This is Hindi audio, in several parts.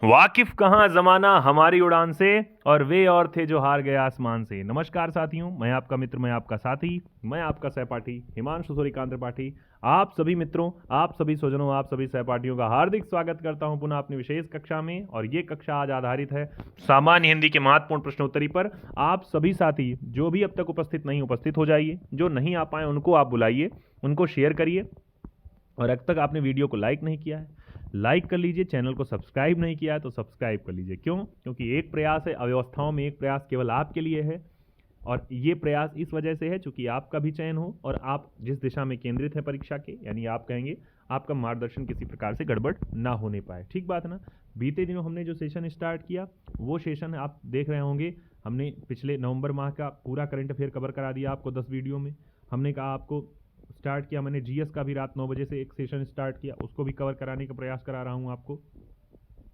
वाकिफ कहाँ जमाना हमारी उड़ान से, और वे और थे जो हार गए आसमान से। नमस्कार साथियों, मैं आपका मित्र, मैं आपका साथी, मैं आपका सहपाठी हिमांशु सूर्यकांत त्रिपाठी। आप सभी मित्रों, आप सभी स्वजनों, आप सभी सहपाठियों का हार्दिक स्वागत करता हूं पुनः अपनी विशेष कक्षा में। और ये कक्षा आज आधारित है सामान्य हिंदी के महत्वपूर्ण प्रश्नोत्तरी पर। आप सभी साथी जो भी अब तक उपस्थित नहीं, उपस्थित हो जाइए। जो नहीं आ पाए उनको आप बुलाइए, उनको शेयर करिए। और अब तक आपने वीडियो को लाइक नहीं किया है, लाइक कर लीजिए। चैनल को सब्सक्राइब नहीं किया है तो सब्सक्राइब कर लीजिए। क्यों? क्योंकि एक प्रयास है, अव्यवस्थाओं में एक प्रयास केवल आपके लिए है। और ये प्रयास इस वजह से है चूंकि आपका भी चयन हो और आप जिस दिशा में केंद्रित है परीक्षा के, यानी आप कहेंगे आपका मार्गदर्शन किसी प्रकार से गड़बड़ ना होने पाए। ठीक बात है ना? बीते दिनों हमने जो सेशन स्टार्ट किया वो सेशन आप देख रहे होंगे। हमने पिछले नवंबर माह का पूरा करंट अफेयर कवर करा दिया आपको 10 वीडियो में। हमने कहा आपको स्टार्ट किया, मैंने जीएस का भी रात 9 बजे से एक सेशन स्टार्ट किया, उसको भी कवर कराने का प्रयास करा रहा हूँ आपको,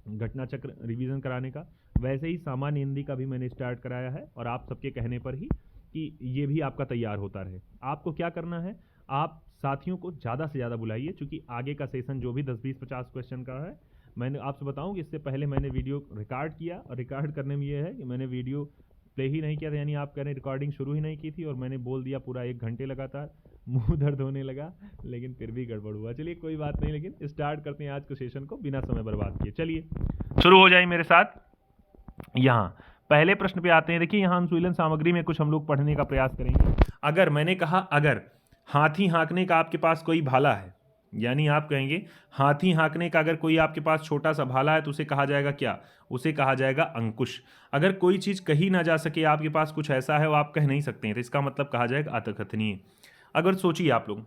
घटना चक्र रिवीजन कराने का। वैसे ही सामान्य हिंदी का भी मैंने स्टार्ट कराया है, और आप सबके कहने पर ही कि ये भी आपका तैयार होता रहे। आपको क्या करना है, आप साथियों को ज़्यादा से ज़्यादा बुलाइए, क्योंकि आगे का सेशन जो भी 10 20 50 क्वेश्चन का है, मैंने आपसे बताऊं कि इससे पहले मैंने वीडियो रिकॉर्ड किया, और रिकॉर्ड करने में ये है कि मैंने वीडियो प्ले ही नहीं किया था, यानी आप कह रहे हैं रिकॉर्डिंग शुरू ही नहीं की थी, और मैंने बोल दिया पूरा 1 घंटे लगातार। मुंह दर्द होने लगा, लेकिन फिर भी गड़बड़ हुआ। चलिए कोई बात नहीं, लेकिन स्टार्ट करते हैं आज के सेशन को बिना समय बर्बाद किए। चलिए शुरू हो जाए मेरे साथ। यहाँ पहले प्रश्न पे आते हैं। देखिए यहाँ अनुशीलन सामग्री में कुछ हम लोग पढ़ने का प्रयास करेंगे। अगर, मैंने कहा अगर हाथी हाँकने का आपके पास कोई भाला है, यानी आप कहेंगे हाथी हाँकने का अगर कोई आपके पास छोटा सा भाला है तो उसे कहा जाएगा क्या? उसे कहा जाएगा अंकुश। अगर कोई चीज़ कही ना जा सके, आपके पास कुछ ऐसा है वो आप कह नहीं सकते हैं, तो इसका मतलब कहा जाएगा अतकथनीय। अगर सोचिए आप लोग,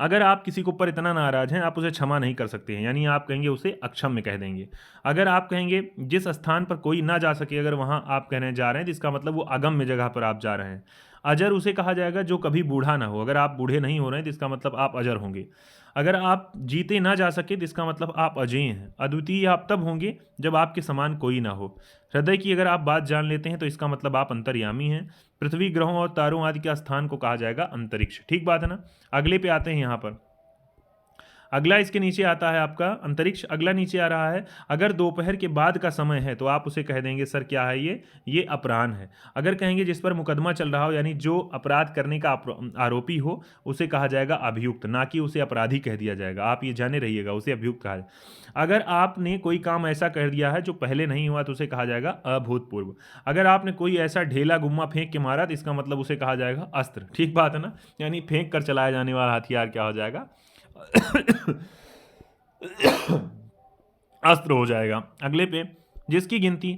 अगर आप किसी के ऊपर इतना नाराज हैं आप उसे क्षमा नहीं कर सकते हैं, यानी आप कहेंगे उसे अक्षम्य कह देंगे। अगर आप कहेंगे जिस स्थान पर कोई ना जा सके, अगर वहाँ आप कहने जा रहे हैं तो इसका मतलब वो अगम्य जगह पर आप जा रहे हैं। अजर उसे कहा जाएगा जो कभी बूढ़ा ना हो, अगर आप बूढ़े नहीं हो रहे हैं तो इसका मतलब आप अजर होंगे। अगर आप जीते ना जा सके तो इसका मतलब आप अजेय हैं। अद्वितीय आप तब होंगे जब आपके समान कोई ना हो। हृदय की अगर आप बात जान लेते हैं तो इसका मतलब आप अंतर्यामी हैं। पृथ्वी, ग्रहों और तारों आदि के स्थान को कहा जाएगा अंतरिक्ष। ठीक बात है ना? अगले पे आते हैं यहाँ पर। अगला इसके नीचे आता है आपका अंतरिक्ष। अगला नीचे आ रहा है, अगर दोपहर के बाद का समय है तो आप उसे कह देंगे सर क्या है ये अपराह्न है। अगर कहेंगे जिस पर मुकदमा चल रहा हो, यानी जो अपराध करने का आरोपी हो, उसे कहा जाएगा अभियुक्त, ना कि उसे अपराधी कह दिया जाएगा। आप ये जाने रहिएगा, उसे अभियुक्त कहा जाएगा। अगर आपने कोई काम ऐसा कर दिया है जो पहले नहीं हुआ तो उसे कहा जाएगा अभूतपूर्व। अगर आपने कोई ऐसा ढेला गुम्मा फेंक के मारा तो इसका मतलब उसे कहा जाएगा अस्त्र। ठीक बात है ना? यानी फेंक कर चलाया जाने वाला हथियार क्या हो जाएगा? अस्त्र हो जाएगा। अगले पे, जिसकी गिनती,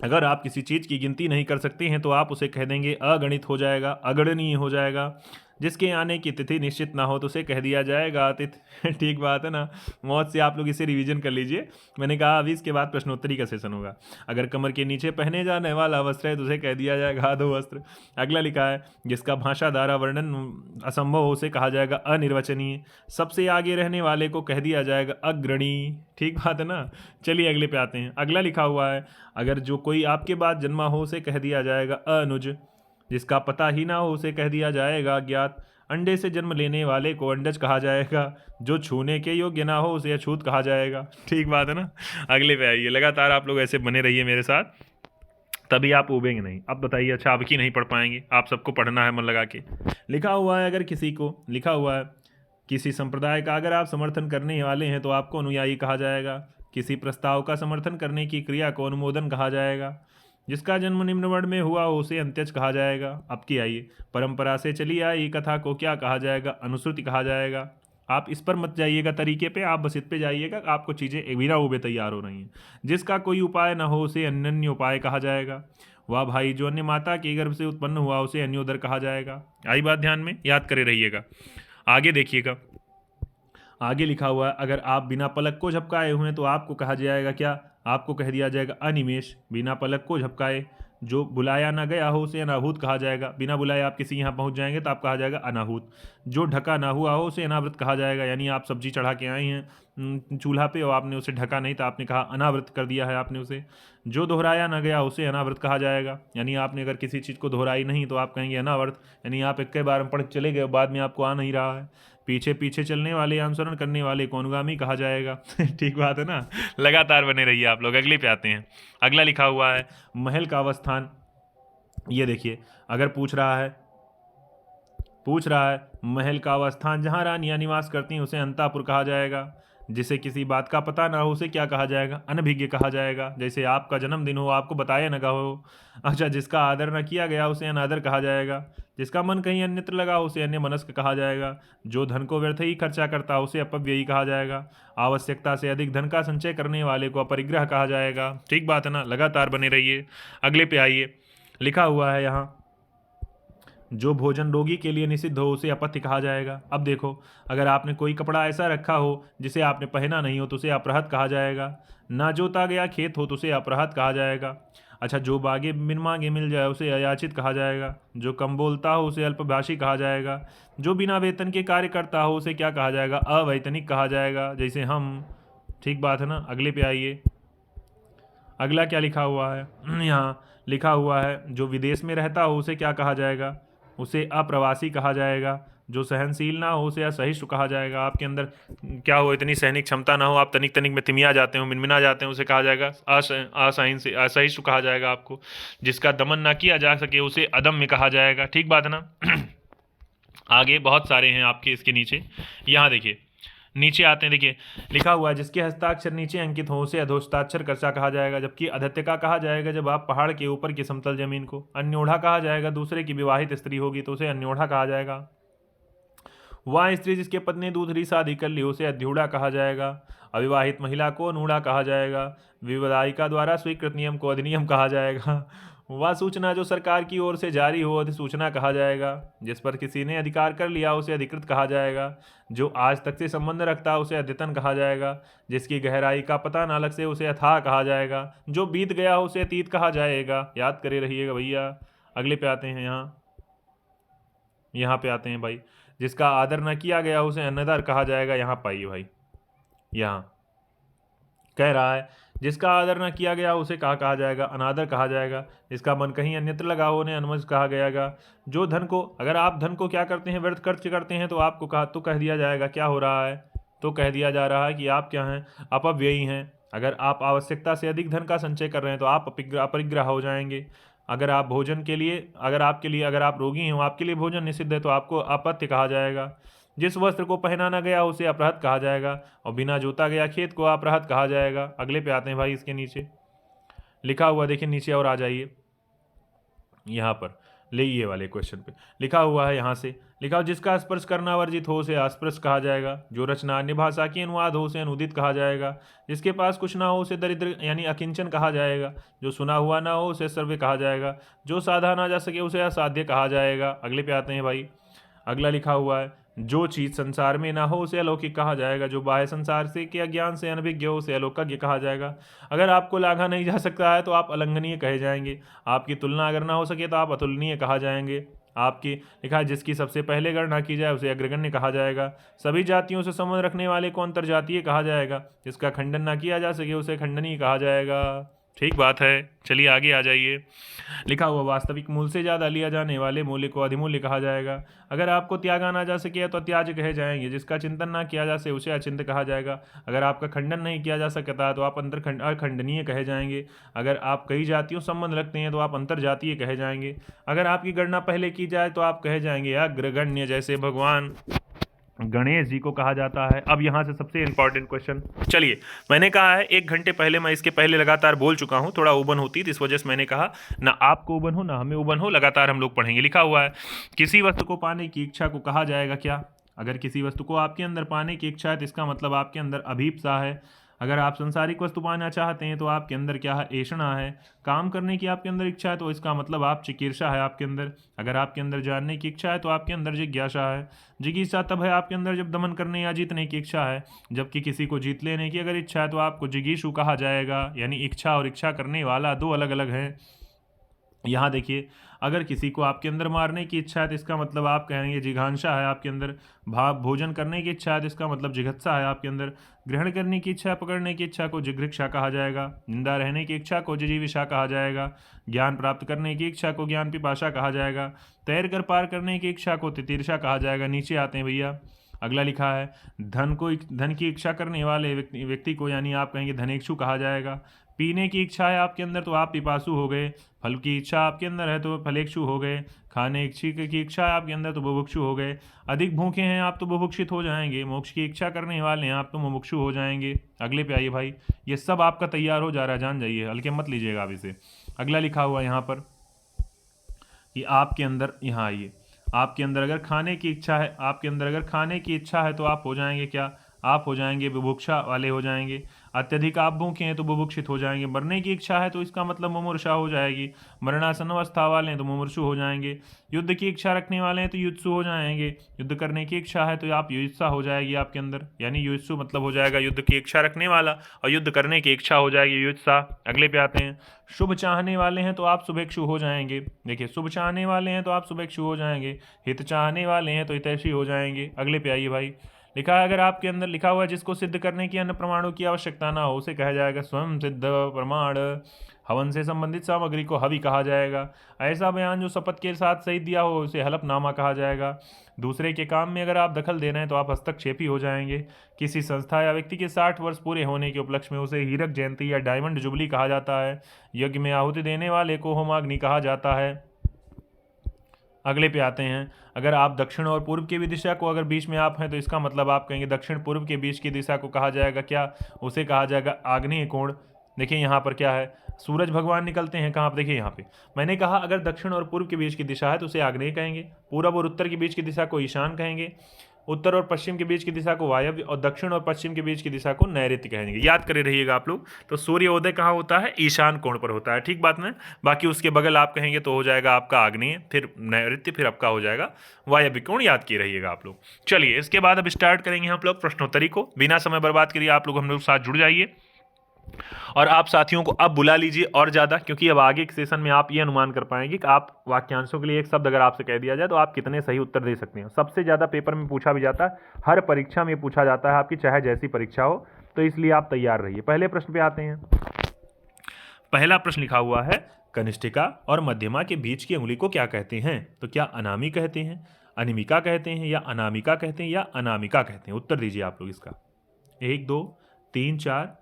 अगर आप किसी चीज़ की गिनती नहीं कर सकते हैं तो आप उसे कह देंगे अगणित हो जाएगा, अगणनीय हो जाएगा। जिसके आने की तिथि निश्चित ना हो तो उसे कह दिया जाएगा अतिथि। ठीक बात है ना? मौत से आप लोग इसे रिवीजन कर लीजिए। मैंने कहा अभी इसके बाद प्रश्नोत्तरी का सेशन होगा। अगर कमर के नीचे पहने जाने वाला वस्त्र है तो उसे कह दिया जाएगा अधो वस्त्र। अगला लिखा है, जिसका भाषा द्वारा वर्णन असंभव हो उसे कहा जाएगा अनिर्वचनीय। सबसे आगे रहने वाले को कह दिया जाएगा अग्रणी। ठीक बात है ना? चलिए अगले पे आते हैं। अगला लिखा हुआ है, अगर जो कोई आपके बाद जन्मा हो उसे कह दिया जाएगा अनुज। जिसका पता ही ना हो उसे कह दिया जाएगा ज्ञात। अंडे से जन्म लेने वाले को अंडज कहा जाएगा। जो छूने के योग्य ना हो उसे अछूत कहा जाएगा। ठीक बात है ना? अगले पे आइए, लगातार आप लोग ऐसे बने रहिए मेरे साथ, तभी आप उबेंगे नहीं। अब बताइए, अच्छा अब की नहीं पढ़ पाएंगे, आप सबको पढ़ना है मन लगा के। लिखा हुआ है, अगर किसी को लिखा हुआ है किसी संप्रदाय का अगर आप समर्थन करने वाले हैं तो आपको अनुयायी कहा जाएगा। किसी प्रस्ताव का समर्थन करने की क्रिया को अनुमोदन कहा जाएगा। जिसका जन्म निम्न वर्ण में हुआ उसे अंत्यज कहा जाएगा। अब की आइए, परंपरा से चली आई कथा को क्या कहा जाएगा? अनुश्रुति कहा जाएगा। आप इस पर मत जाइएगा तरीके पे, आप बस इत पे जाइएगा, आपको चीज़ें बिना उबे तैयार हो रही हैं। जिसका कोई उपाय न हो उसे अन्योन्य उपाय कहा जाएगा। वह भाई जो अन्य माता के गर्भ से उत्पन्न हुआ उसे अन्योदर कहा जाएगा। आई बात ध्यान में? याद करे रहिएगा। आगे देखिएगा, आगे लिखा हुआ है, अगर आप बिना पलक को झपकाए हुए हैं तो आपको कहा जाएगा क्या? आपको कह दिया जाएगा अनिमेष। बिना पलक को झपकाए, जो बुलाया ना गया हो उसे अनाहूत कहा जाएगा। बिना बुलाए आप किसी यहाँ पहुँच जाएंगे तो आप कहा जाएगा अनाहूत। जो ढका ना हुआ हो उसे अनावृत कहा जाएगा, यानी आप सब्जी चढ़ा के आए हैं चूल्हा पे और आपने उसे ढका नहीं तो आपने कहा अनावृत कर दिया है आपने उसे। जो दोहराया ना गया उसे अनावृत कहा जाएगा, यानी आपने अगर किसी चीज़ को दोहराई नहीं तो आप कहेंगे अनावृत, यानी आप एक बार में पढ़ चले गए बाद में आपको आ नहीं रहा है। पीछे पीछे चलने वाले, अनुसरण करने वाले को अनुगामी कहा जाएगा। ठीक बात है ना, लगातार बने रहिए आप लोग। अगले पे आते हैं। अगला लिखा हुआ है महल का अवस्थान। ये देखिए, अगर पूछ रहा है महल का अवस्थान, जहाँ रानियां निवास करती हैं उसे अंतापुर कहा जाएगा। जिसे किसी बात का पता ना हो उसे क्या कहा जाएगा? अनभिज्ञ कहा जाएगा। जैसे आपका जन्मदिन हो, आपको बताया न हो। अच्छा, जिसका आदर न किया गया उसे अनादर कहा जाएगा। जिसका मन कहीं अन्यत्र लगा उसे अन्य मनस्क कहा जाएगा। जो धन को व्यर्थ ही खर्चा करता उसे अपव्ययी कहा जाएगा। आवश्यकता से अधिक धन का संचय करने वाले को अपरिग्रह कहा जाएगा। ठीक बात है ना, लगातार बने रहिए। अगले पे आइए। लिखा हुआ है यहाँ, जो भोजन रोगी के लिए निषिद्ध हो उसे अपथ्य कहा जाएगा। अब देखो, अगर आपने कोई कपड़ा ऐसा रखा हो जिसे आपने पहना नहीं हो तो उसे अपराध कहा जाएगा। ना जोता गया खेत हो तो उसे अपराध कहा जाएगा। अच्छा, जो बागे बिन मांगे मिल जाए उसे अयाचित कहा जाएगा। जो कम बोलता हो उसे अल्पभाषी कहा जाएगा। जो बिना वेतन के कार्य करता हो उसे क्या कहा जाएगा? अवैतनिक कहा जाएगा, जैसे हम। ठीक बात है ना। अगले पे आइए। अगला क्या लिखा हुआ है? यहाँ लिखा हुआ है, जो विदेश में रहता हो उसे क्या कहा जाएगा? उसे अप्रवासी कहा जाएगा। जो सहनशील ना हो उसे असहिष्णु कहा जाएगा। आपके अंदर क्या हो, इतनी सहनिक क्षमता ना हो, आप तनिक तनिक में तिमिया जाते हो, मिनमिना जाते हैं, उसे कहा जाएगा असहिष्णु कहा जाएगा आपको। जिसका दमन ना किया जा सके उसे अदम्य कहा जाएगा। ठीक बात है ना। आगे बहुत सारे हैं आपके इसके नीचे। यहाँ देखिए, नीचे आते हैं। देखिए, लिखा हुआ है, जिसके हस्ताक्षर नीचे अंकित हो उसे अधोस्ताक्षर कर्ता कहा जाएगा। जबकि अधत्यका कहा जाएगा जब आप पहाड़ के ऊपर की समतल जमीन को। अन्योढ़ा कहा जाएगा, दूसरे की विवाहित स्त्री होगी तो उसे अन्योढ़ा कहा जाएगा। वह स्त्री जिसके पत्नी दूसरी शादी कर ली उसे अध्यूढ़ा कहा जाएगा। अविवाहित महिला को अनूढ़ा कहा जाएगा। विवादिका द्वारा स्वीकृत नियम को अधिनियम कहा जाएगा। वह सूचना जो सरकार की ओर से जारी हो अधिसूचना कहा जाएगा। जिस पर किसी ने अधिकार कर लिया उसे अधिकृत कहा जाएगा। जो आज तक से संबंध रखता है उसे अद्यतन कहा जाएगा। जिसकी गहराई का पता न लग से उसे अथाह कहा जाएगा। जो बीत गया हो उसे अतीत कहा जाएगा। याद करे रहिएगा भैया। अगले पे आते हैं। यहाँ पे आते हैं भाई। जिसका आदर न किया गया उसे अनादर कहा जाएगा। यहाँ पाइए भाई, यहाँ कह रहा है, जिसका आदर न किया गया उसे कहा जाएगा? अनादर कहा जाएगा। जिसका मन कहीं अन्यत्र लगा हो उन्हें अनमज कहा जाएगा। जो धन को, अगर आप धन को क्या करते हैं, व्यर्थ खर्च करते हैं तो आपको कह दिया जाएगा क्या हो रहा है? तो कह दिया जा रहा है कि आप क्या हैं? अपव्ययी हैं। अगर आप आवश्यकता से अधिक धन का संचय कर रहे हैं तो आप अपरिग्रह हो जाएंगे। अगर आप भोजन के लिए, अगर आप रोगी हैं, आपके लिए भोजन निषिद्ध है तो आपको अपथ्य कहा जाएगा। जिस वस्त्र को पहना न गया उसे अपराध कहा जाएगा। और बिना जोता गया खेत को अपराध कहा जाएगा। अगले पे आते हैं भाई। इसके नीचे लिखा हुआ, देखिए नीचे और आ जाइए। यहाँ पर ले, ये वाले क्वेश्चन पे लिखा हुआ है, यहाँ से लिखा हो, जिसका स्पर्श करना वर्जित हो उसे अस्पर्श कहा जाएगा। जो रचना अन्य भाषा की अनुवाद हो उसे अनुदित कहा जाएगा। जिसके पास कुछ ना हो उसे दरिद्र यानी अकिंचन कहा जाएगा। जो सुना हुआ ना हो उसे सर्वे कहा जाएगा। जो साधा ना जा सके उसे असाध्य कहा जाएगा। अगले पे आते हैं भाई। अगला लिखा हुआ है, जो चीज संसार में ना हो उसे अलौकिक कहा जाएगा। जो बाह्य संसार से के अज्ञान से अनभिज्ञ हो उसे अलौकिक कहा जाएगा। अगर आपको लांघा नहीं जा सकता है तो आप अलंघनीय कहे जाएंगे। आपकी तुलना अगर ना हो सके तो आप अतुलनीय कहा जाएंगे। आपकी लिखा है, जिसकी सबसे पहले गणना की जाए उसे अग्रगण्य कहा जाएगा। सभी जातियों से संबंध रखने वाले को अंतर्जातीय कहा जाएगा। जिसका खंडन ना किया जा सके उसे खंडनीय कहा जाएगा। ठीक बात है। चलिए आगे आ जाइए। लिखा हुआ, वास्तविक मूल्य से ज़्यादा लिया जाने वाले मूल्य को अधिमूल्य कहा जाएगा। अगर आपको त्यागा ना जा सके तो त्याज्य कहे जाएंगे। जिसका चिंतन ना किया जा सके उसे अचिंत्य कहा जाएगा। अगर आपका खंडन नहीं किया जा सकता तो आप अखंडनीय कहे जाएंगे। अगर आप कई जातियों संबंध रखते हैं तो आप अंतर्जातीय कहे जाएंगे। अगर आपकी गणना पहले की जाए तो आप कहे जाएंगे अग्रगण्य, जैसे भगवान गणेश जी को कहा जाता है। अब यहाँ से सबसे इंपॉर्टेंट क्वेश्चन, चलिए मैंने कहा है 1 घंटे पहले, मैं इसके पहले लगातार बोल चुका हूँ, थोड़ा उबन होती है इस वजह से मैंने कहा ना आपको उबन हो ना हमें उबन हो, लगातार हम लोग पढ़ेंगे। लिखा हुआ है, किसी वस्तु को पाने की इच्छा को कहा जाएगा क्या? अगर किसी वस्तु को आपके अंदर पाने की इच्छा है तो इसका मतलब आपके अंदर अभीप्सा है। अगर आप संसारिक वस्तु पाना चाहते हैं तो आपके अंदर क्या है? ऐषणा है। काम करने की आपके अंदर इच्छा है तो इसका मतलब आप चिकीर्षा है आपके अंदर। अगर आपके अंदर जानने की इच्छा है तो आपके अंदर जिज्ञासा है। जिज्ञासा तब है आपके अंदर जब दमन करने या जीतने की इच्छा है। जबकि किसी को जीत लेने की अगर इच्छा है तो आपको जिगीषु कहा जाएगा। यानी इच्छा और इच्छा करने वाला दो अलग अलग हैं। यहाँ देखिए, अगर किसी को आपके अंदर मारने की इच्छा है तो इसका मतलब आप कहेंगे जिघांसा है आपके अंदर। भोजन करने की इच्छा है तो इसका मतलब जिघत्सा है आपके अंदर। ग्रहण करने की इच्छा, पकड़ने की इच्छा को जिघृक्षा कहा जाएगा। जिंदा रहने की इच्छा को जिजीविषा कहा जाएगा। ज्ञान प्राप्त करने की इच्छा को ज्ञान पिपाशा कहा जाएगा। तैर कर पार करने की इच्छा को तितीर्षा कहा जाएगा। नीचे आते हैं भैया। अगला लिखा है धन की इच्छा करने वाले व्यक्ति को यानी आप कहेंगे धनेक्षु कहा जाएगा। पीने की इच्छा है आपके अंदर तो आप पिपासु हो गए। फल की इच्छा आपके अंदर है तो फलेक्षु हो गए। खाने की इच्छा है आपके अंदर तो बुभुक्षु हो गए। अधिक भूखे हैं आप तो बुभुक्षित हो जाएंगे। मोक्ष की इच्छा करने वाले हैं आप तो मुमुक्षु हो जाएंगे। अगले पे आइए भाई, ये सब आपका तैयार हो जा रहा है, जान जाइए, हल्के मत लीजिएगा आप इसे। अगला लिखा हुआ यहाँ पर कि आपके अंदर, यहाँ आइए, आपके अंदर अगर खाने की इच्छा है, आपके अंदर अगर खाने की इच्छा है तो आप हो जाएंगे क्या, आप हो जाएंगे बुभुक्षा वाले हो जाएंगे। अत्यधिक आप भूखे हैं तो बुभुक्षित हो जाएंगे। मरने की इच्छा है तो इसका मतलब मुमूर्षा हो जाएगी। मरणासन अवस्था वाले हैं तो मुमूर्षु हो जाएंगे। युद्ध की इच्छा रखने वाले हैं तो युत्सु हो जाएंगे। युद्ध करने की इच्छा है तो आप युत्सा हो जाएगी आपके अंदर, यानी युत्सु मतलब हो जाएगा युद्ध की इच्छा रखने वाला, और युद्ध करने की इच्छा हो जाएगी युत्सा। अगले पे आते हैं, शुभ चाहने वाले हैं तो आप शुभेक्षु हो जाएंगे। देखिए, शुभ चाहने वाले हैं तो आप शुभेक्षु हो जाएंगे। हित चाहने वाले हैं तो हितैषी हो जाएंगे। अगले पे आइए भाई, लिखा है अगर आपके अंदर लिखा हुआ है जिसको सिद्ध करने की अन्य प्रमाणों की आवश्यकता ना हो उसे कहा जाएगा स्वयं सिद्ध प्रमाण। हवन से संबंधित सामग्री को हवि कहा जाएगा। ऐसा बयान जो शपथ के साथ सही दिया हो उसे हलफनामा कहा जाएगा। दूसरे के काम में अगर आप दखल दे रहे हैं तो आप हस्तक्षेपी हो जाएंगे। किसी संस्था या व्यक्ति के 60 वर्ष पूरे होने के उपलक्ष्य में उसे हीरक जयंती या डायमंड जुबली कहा जाता है। यज्ञ में आहुति देने वाले को होमाग्नि कहा जाता है। अगले पे आते हैं, अगर आप दक्षिण और पूर्व की भी दिशा को अगर बीच में आप हैं तो इसका मतलब आप कहेंगे दक्षिण पूर्व के बीच की दिशा को कहा जाएगा क्या, उसे कहा जाएगा आग्नेय कोण। देखिए यहाँ पर क्या है, सूरज भगवान निकलते हैं कहाँ पर, देखिए यहाँ पे मैंने कहा अगर दक्षिण और पूर्व के बीच की दिशा है तो उसे आग्नेय कहेंगे। पूर्व और उत्तर के बीच की दिशा को ईशान कहेंगे। उत्तर और पश्चिम के बीच की दिशा को वायव्य, और दक्षिण और पश्चिम के बीच की दिशा को नैऋत्य कहेंगे। याद करे रहिएगा आप लोग। तो सूर्योदय कहाँ होता है, ईशान कोण पर होता है, ठीक बात ना। बाकी उसके बगल आप कहेंगे तो हो जाएगा आपका आग्नेय, फिर नैऋत्य, फिर आपका हो जाएगा वायव्य कोण। याद किए रहिएगा आप लोग। चलिए, इसके बाद अब स्टार्ट करेंगे हम लोग प्रश्नोत्तरी को। बिना समय बर्बाद करिए आप लोग हम लोग साथ जुड़ जाइए, और आप साथियों को अब बुला लीजिए और ज़्यादा, क्योंकि अब आगे के सेशन में आप ये अनुमान कर पाएंगे कि आप वाक्यांशों के लिए एक शब्द अगर आपसे कह दिया जाए तो आप कितने सही उत्तर दे सकते हैं। सबसे ज़्यादा पेपर में पूछा भी जाता है, हर परीक्षा में पूछा जाता है आपकी, चाहे जैसी परीक्षा हो, तो इसलिए आप तैयार रहिए। पहले प्रश्न पे आते हैं। पहला प्रश्न लिखा हुआ है, कनिष्ठिका और मध्यमा के बीच की उंगली को क्या कहते हैं? तो क्या अनामी कहते हैं, अनिमिका कहते हैं, या अनामिका कहते हैं, या अनामिका कहते हैं? उत्तर दीजिए आप लोग इसका। 1 2 3 4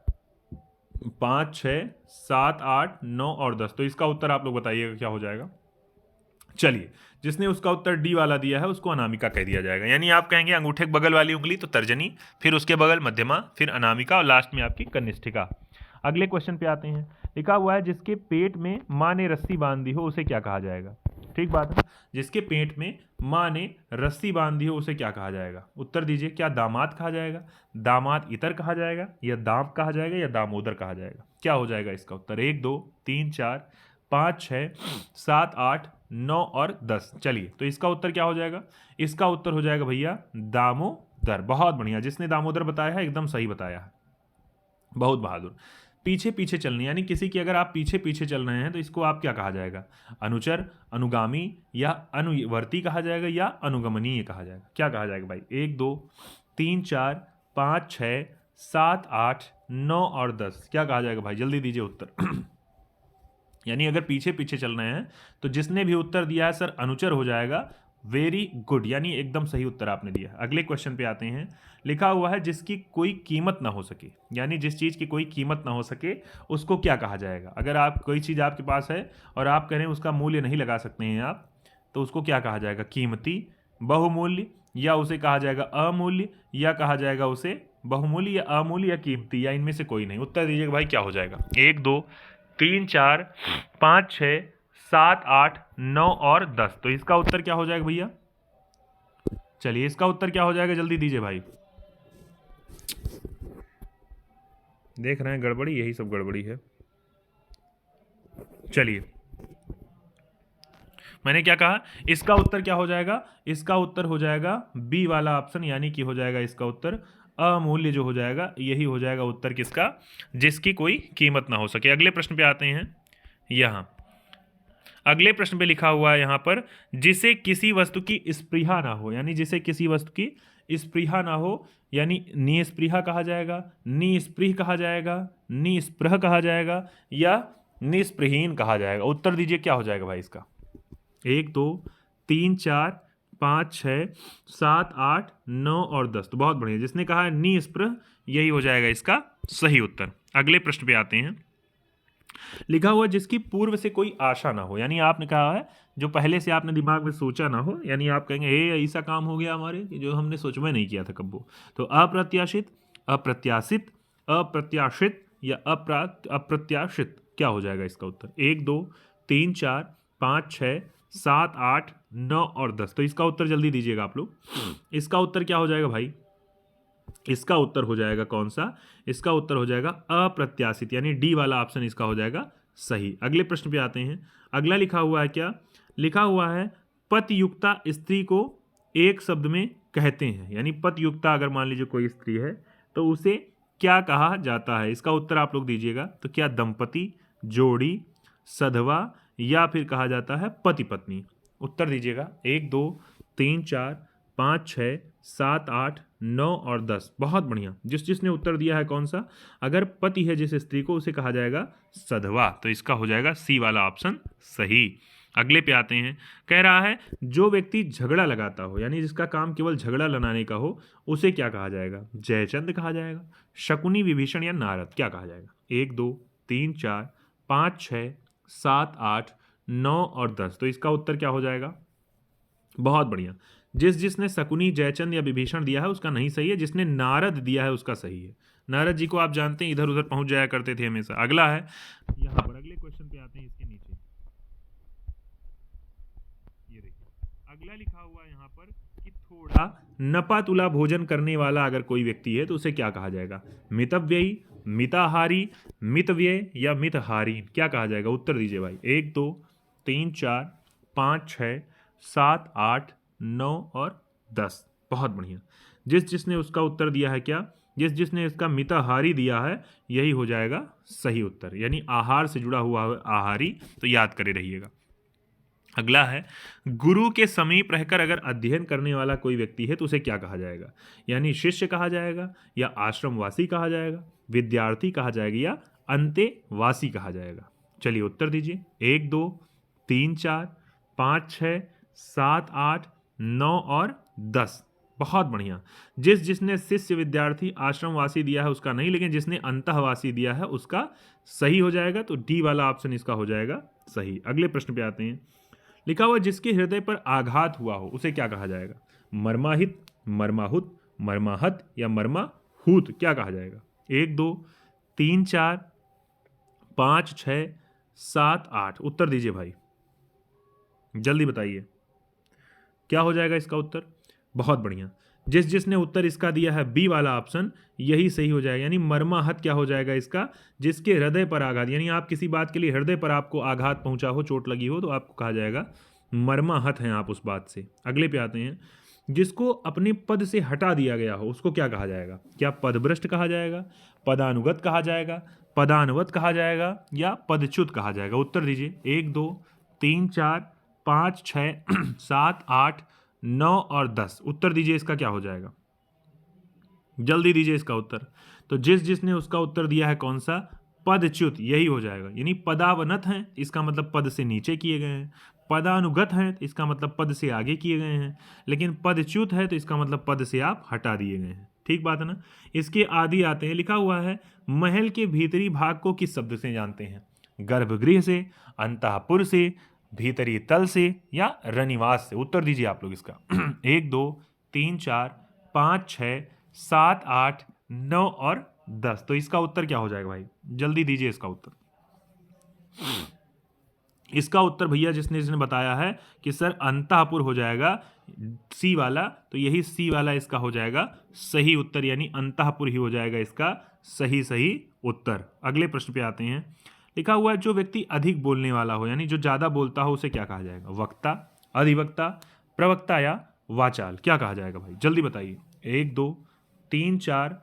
5 6 7 8 9 और 10। तो इसका उत्तर आप लोग बताइएगा क्या हो जाएगा। चलिए, जिसने उसका उत्तर डी वाला दिया है उसको अनामिका कह दिया जाएगा। यानी आप कहेंगे अंगूठे के बगल वाली उंगली तो तर्जनी, फिर उसके बगल मध्यमा, फिर अनामिका, और लास्ट में आपकी कनिष्ठिका। अगले क्वेश्चन पे आते हैं। लिखा हुआ है जिसके पेट में माँ ने रस्सी बांधी हो उसे क्या कहा जाएगा? ठीक बात है, जिसके पेट में माँ ने रस्सी बांधी हो उसे क्या कहा जाएगा? उत्तर दीजिए। क्या दामाद कहा जाएगा, दामाद इतर कहा जाएगा, या दाम कहा जाएगा, या दामोदर कहा जाएगा? क्या हो जाएगा इसका उत्तर? 1 2 3 4 5 6 7 8 9 और 10। चलिए, तो इसका उत्तर क्या हो जाएगा? इसका उत्तर हो जाएगा भैया दामोदर। बहुत बढ़िया, जिसने दामोदर बताया है एकदम सही बताया है, बहुत बहादुर। पीछे पीछे चलने, यानी किसी की अगर आप पीछे पीछे चल रहे हैं तो इसको आप क्या कहा जाएगा? अनुचर, अनुगामी, या अनुवर्ती कहा जाएगा, या अनुगमनीय कहा जाएगा? क्या कहा जाएगा भाई? 1 2 3 4 5 6 7 8 9 और 10। क्या कहा जाएगा भाई? जल्दी दीजिए उत्तर। यानी अगर पीछे पीछे चल रहे हैं तो जिसने भी उत्तर दिया है सर अनुचर हो जाएगा। वेरी गुड, यानी एकदम सही उत्तर आपने दिया। अगले क्वेश्चन पे आते हैं। लिखा हुआ है जिसकी कोई कीमत ना हो सके, यानी जिस चीज़ की कोई कीमत ना हो सके उसको क्या कहा जाएगा? अगर आप कोई चीज़ आपके पास है और आप कह रहे हैं उसका मूल्य नहीं लगा सकते हैं आप, तो उसको क्या कहा जाएगा? कीमती, बहुमूल्य, या उसे कहा जाएगा अमूल्य, या कहा जाएगा उसे बहुमूल्य, या अमूल्य, या कीमती, या इनमें से कोई नहीं? उत्तर दीजिएगा भाई, क्या हो जाएगा? 1 2 3 4 5 6 7 8 9 और 10। तो इसका उत्तर क्या हो जाएगा भैया? चलिए, इसका उत्तर क्या हो जाएगा? जल्दी दीजिए भाई। देख रहे हैं गड़बड़ी, यही सब गड़बड़ी है। चलिए, मैंने क्या कहा? इसका उत्तर क्या हो जाएगा? इसका उत्तर हो जाएगा बी वाला ऑप्शन, यानी कि हो जाएगा इसका उत्तर अमूल्य जो हो जाएगा, यही हो जाएगा उत्तर किसका? जिसकी कोई कीमत ना हो सके। अगले प्रश्न पे आते हैं। यहाँ अगले प्रश्न पे लिखा हुआ है यहाँ पर, जिसे किसी वस्तु की स्पृहा ना हो, यानी जिसे किसी वस्तु की स्पृहा ना हो, यानी निस्पृहा कहा जाएगा, निस्पृह कहा जाएगा, निस्पृह कहा जाएगा, या निस्पृहीन कहा जाएगा? उत्तर दीजिए, क्या हो जाएगा भाई इसका? 1 2 3 4 5 6 7 8 9 और 10। तो बहुत बढ़िया, जिसने कहा निस्पृह यही हो जाएगा इसका सही उत्तर। अगले प्रश्न पे आते हैं। लिखा हुआ जिसकी पूर्व से कोई आशा ना हो, यानी आपने कहा है जो पहले से आपने दिमाग में सोचा ना हो, यानी आप कहेंगे हे ऐसा काम हो गया हमारे कि जो हमने सोच में नहीं किया था कब्बो। तो अप्रत्याशित, अप्रत्याशित, अप्रत्याशित या अप्रत्याशित क्या हो जाएगा इसका उत्तर? 1 2 3 4 5 6 7 8 9 और 10। तो इसका उत्तर जल्दी दीजिएगा आप लोग। इसका उत्तर क्या हो जाएगा भाई? इसका उत्तर हो जाएगा कौन सा? इसका उत्तर हो जाएगा अप्रत्याशित, यानी डी वाला ऑप्शन इसका हो जाएगा सही। अगले प्रश्न पे आते हैं। अगला लिखा हुआ है क्या? लिखा हुआ है पतियुक्ता स्त्री को एक शब्द में कहते हैं, यानी पतियुक्ता अगर मान लीजिए कोई स्त्री है तो उसे क्या कहा जाता है? इसका उत्तर आप लोग दीजिएगा। तो क्या दंपति, जोड़ी, सधवा या फिर कहा जाता है पति पत्नी? उत्तर दीजिएगा। 1 2 3 4 5 6 7 8 9 और 10। बहुत बढ़िया, जिसने उत्तर दिया है कौन सा? अगर पति है जिस स्त्री को, उसे कहा जाएगा सधवा। तो इसका हो जाएगा सी वाला ऑप्शन सही। अगले पे आते हैं। कह रहा है जो व्यक्ति झगड़ा लगाता हो, यानी जिसका काम केवल झगड़ा लगाने का हो, उसे क्या कहा जाएगा? जयचंद कहा जाएगा, शकुनी, विभीषण या नारद? क्या कहा जाएगा? 1 2 3 4 5 6 7 8 9 और 10। तो इसका उत्तर क्या हो जाएगा? बहुत बढ़िया, जिसने शकुनी, जयचंद या विभीषण दिया है उसका नहीं सही है, जिसने नारद दिया है उसका सही है। नारद जी को आप जानते हैं इधर उधर पहुंच जाया करते थे हमेशा। अगला है यहाँ पर, अगले क्वेश्चन पे आते हैं। इसके नीचे ये देखिए, अगला लिखा हुआ है यहाँ पर कि थोड़ा नपा तुला भोजन करने वाला अगर कोई व्यक्ति है तो उसे क्या कहा जाएगा? मितव्ययी, मिताहारी, मितव्यय या मितहारी? क्या कहा जाएगा? उत्तर दीजिए भाई। 1 2 3 4 5 6 7 8 9 और 10। बहुत बढ़िया, जिसने उसका उत्तर दिया है क्या? जिसने इसका मिताहारी दिया है यही हो जाएगा सही उत्तर, यानी आहार से जुड़ा हुआ आहारी। तो याद करे रहिएगा। अगला है गुरु के समीप रहकर अगर अध्ययन करने वाला कोई व्यक्ति है तो उसे क्या कहा जाएगा? यानी शिष्य कहा जाएगा या आश्रमवासी कहा जाएगा, विद्यार्थी कहा जाएगा या अंतेवासी कहा जाएगा? चलिए उत्तर दीजिए। 1 2 3 4 5 6 7 8 9 और 10। बहुत बढ़िया, जिसने शिष्य, विद्यार्थी, आश्रमवासी दिया है उसका नहीं, लेकिन जिसने अंतःवासी दिया है उसका सही हो जाएगा। तो डी वाला ऑप्शन इसका हो जाएगा सही। अगले प्रश्न पे आते हैं। लिखा हुआ जिसके हृदय पर आघात हुआ हो उसे क्या कहा जाएगा? मर्माहित, मर्माहुत, मर्माहत या मर्माहूत? क्या कहा जाएगा? 1 2 3 4 5 6 7 8। उत्तर दीजिए भाई, जल्दी बताइए क्या हो जाएगा इसका उत्तर? बहुत बढ़िया, जिसने उत्तर इसका दिया है बी वाला ऑप्शन यही सही हो जाएगा, यानी मर्माहत क्या हो जाएगा इसका? जिसके हृदय पर आघात, यानी आप किसी बात के लिए हृदय पर आपको आघात पहुंचा हो, चोट लगी हो, तो आपको कहा जाएगा मर्माहत हैं आप उस बात से। अगले पे आते हैं। जिसको अपने पद से हटा दिया गया हो उसको क्या कहा जाएगा? क्या पदभ्रष्ट कहा जाएगा, पदानुगत कहा जाएगा, पदानुवत कहा जाएगा या पदच्युत कहा जाएगा? उत्तर दीजिए। 1 2 3 4 5 6 7 8 9 और 10। उत्तर दीजिए, इसका क्या हो जाएगा? जल्दी दीजिए इसका उत्तर। तो जिसने उसका उत्तर दिया है कौन सा? पदच्युत, यही हो जाएगा। यानी पदावनत हैं इसका मतलब पद से नीचे किए गए हैं, पदानुगत हैं तो इसका मतलब पद से आगे किए गए हैं, लेकिन पदच्युत है तो इसका मतलब पद से आप हटा दिए गए हैं। ठीक बात है ना? इसके आदि आते हैं। लिखा हुआ है महल के भीतरी भाग को किस शब्द से जानते हैं? गर्भगृह से, अंतःपुर से, भीतरी तल से या रनिवास से? उत्तर दीजिए आप लोग इसका। 1 2 3 4 5 6 7 8 9 और 10। तो इसका उत्तर क्या हो जाएगा भाई? जल्दी दीजिए इसका उत्तर। इसका उत्तर भैया जिसने बताया है कि सर अंतःपुर हो जाएगा सी वाला, तो यही सी वाला इसका हो जाएगा सही उत्तर, यानी अंतःपुर ही हो जाएगा इसका सही उत्तर। अगले प्रश्न पे आते हैं। लिखा हुआ है जो व्यक्ति अधिक बोलने वाला हो, यानी जो ज्यादा बोलता हो, उसे क्या कहा जाएगा? वक्ता, अधिवक्ता, प्रवक्ता या वाचाल? क्या कहा जाएगा भाई? जल्दी बताइए। 1 2 3 4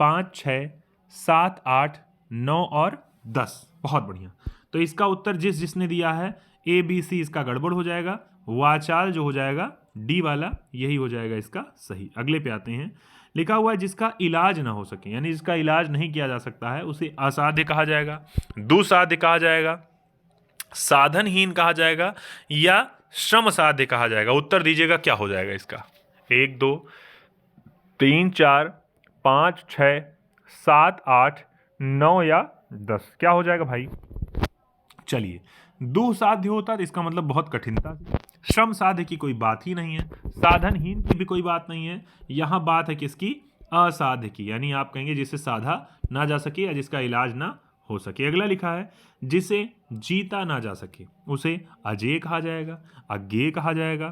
5 6 7 8 9 और 10। बहुत बढ़िया, तो इसका उत्तर जिसने दिया है ए बी सी इसका गड़बड़ हो जाएगा, वाचाल जो हो जाएगा डी वाला यही हो जाएगा इसका सही। अगले पे आते हैं। लिखा हुआ है जिसका इलाज ना हो सके, यानी जिसका इलाज नहीं किया जा सकता है, उसे असाध्य कहा जाएगा, दुसाध्य कहा जाएगा, साधनहीन कहा जाएगा या श्रम साध्य कहा जाएगा? उत्तर दीजिएगा क्या हो जाएगा इसका? 1 2 3 4 5 6 7 8 9 या 10, क्या हो जाएगा भाई? चलिए, दुसाध्य होता तो इसका मतलब बहुत कठिनता से, श्रम साध्य की कोई बात ही नहीं है, साधनहीन की भी कोई बात नहीं है, यहां बात है किसकी? असाध्य की, यानी आप कहेंगे जिसे साधा ना जा सके या जिसका इलाज ना हो सके। अगला लिखा है जिसे जीता ना जा सके उसे अजेय कहा जाएगा, अज्ञेय कहा जाएगा,